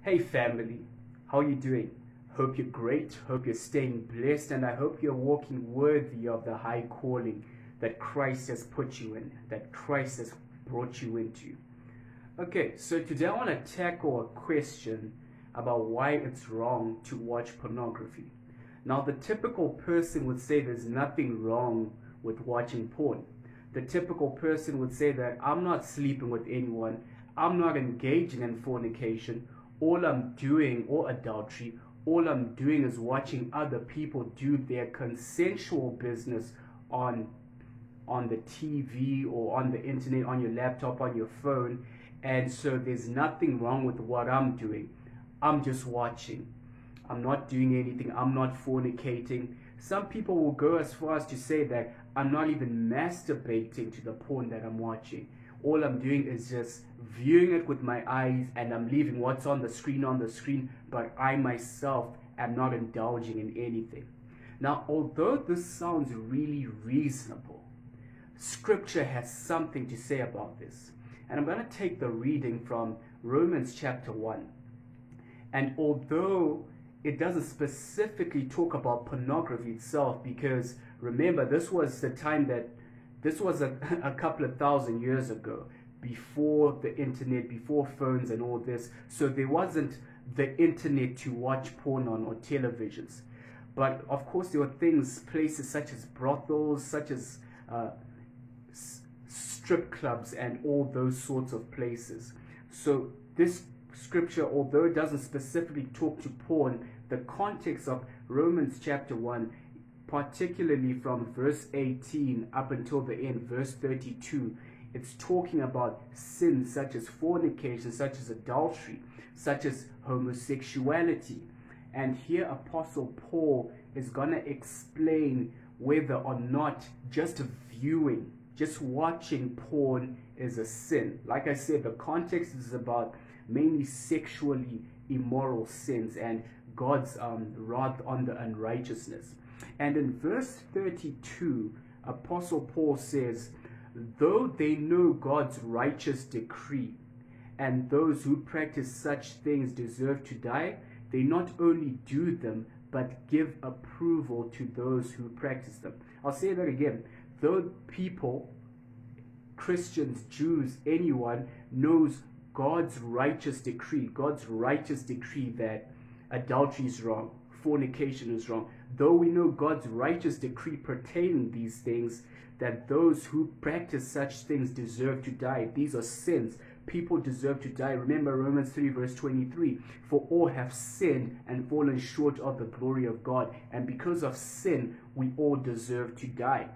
Hey family, how you doing? Hope you're great, hope you're staying blessed, and I hope you're walking worthy of the high calling that Christ has put you in, that Christ has brought you into. Okay, so today I want to tackle a question about why it's wrong to watch pornography. Now, the typical person would say there's nothing wrong with watching porn. The typical person would say that I'm not sleeping with anyone, I'm not engaging in fornication, all I'm doing, or adultery, all I'm doing is watching other people do their consensual business on the TV or on the internet, on your laptop, on your phone. And so there's nothing wrong with what I'm doing. I'm just watching. I'm not doing anything. I'm not fornicating. Some people will go as far as to say that I'm not even masturbating to the porn that I'm watching. All I'm doing is just viewing it with my eyes, and I'm leaving what's on the screen, but I myself am not indulging in anything. Now, although this sounds really reasonable, Scripture has something to say about this. And I'm going to take the reading from Romans chapter 1. And although it doesn't specifically talk about pornography itself, because remember, this was the time that this was a couple of thousand years ago, before the internet, before phones and all this. So there wasn't the internet to watch porn on or televisions. But of course, there were places such as brothels, such as strip clubs, and all those sorts of places. So this scripture, although it doesn't specifically talk to porn, the context of Romans chapter 1, particularly from verse 18 up until the end, verse 32, it's talking about sins such as fornication, such as adultery, such as homosexuality. And here Apostle Paul is going to explain whether or not just viewing, just watching porn is a sin. Like I said, the context is about mainly sexually immoral sins and God's wrath on the unrighteousness. And in verse 32, Apostle Paul says, though they know God's righteous decree, and those who practice such things deserve to die, they not only do them, but give approval to those who practice them. I'll say that again. Though people, Christians, Jews, anyone, knows God's righteous decree that adultery is wrong, fornication is wrong, though we know God's righteous decree pertaining these things, that those who practice such things deserve to die. These are sins. People deserve to die. Remember Romans 3 verse 23. For all have sinned and fallen short of the glory of God. And because of sin, we all deserve to die.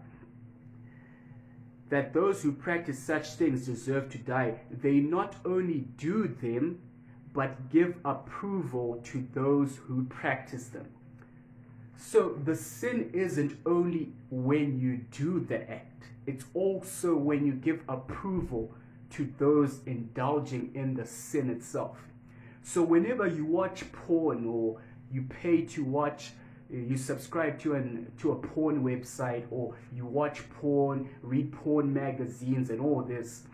That those who practice such things deserve to die. They not only do them, but give approval to those who practice them. So the sin isn't only when you do the act, it's also when you give approval to those indulging in the sin itself. So whenever you watch porn, or you pay to watch, you subscribe to a porn website, or you watch porn, read porn magazines and all this,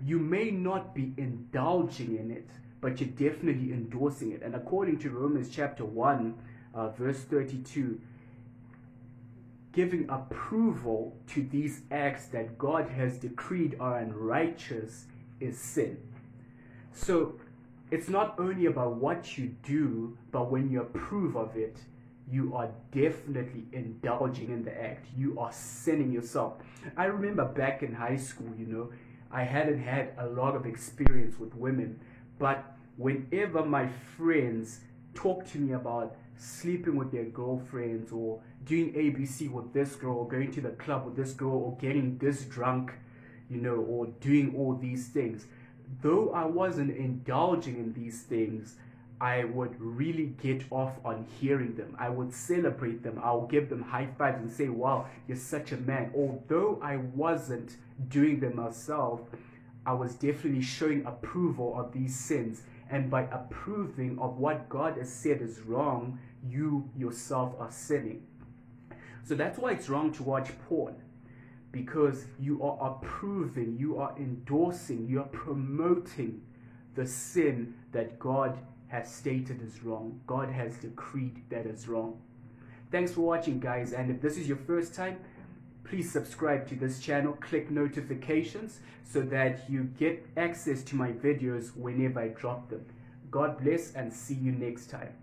you may not be indulging in it, but you're definitely endorsing it. And according to Romans chapter 1, verse 32, giving approval to these acts that God has decreed are unrighteous is sin. So it's not only about what you do, but when you approve of it, you are definitely indulging in the act. You are sinning yourself. I remember back in high school, I hadn't had a lot of experience with women, but whenever my friends talk to me about sleeping with their girlfriends, or doing ABC with this girl, or going to the club with this girl, or getting this drunk, or doing all these things, though I wasn't indulging in these things, I would really get off on hearing them. I would celebrate them. I'll give them high fives and say, wow, you're such a man. Although I wasn't doing them myself, I was definitely showing approval of these sins. And by approving of what God has said is wrong, you yourself are sinning. So that's why it's wrong to watch porn, because you are approving, you are endorsing, you are promoting the sin that God has stated is wrong. God has decreed that is wrong. Thanks for watching, guys, and if this is your first time, please subscribe to this channel, click notifications so that you get access to my videos whenever I drop them. God bless and see you next time.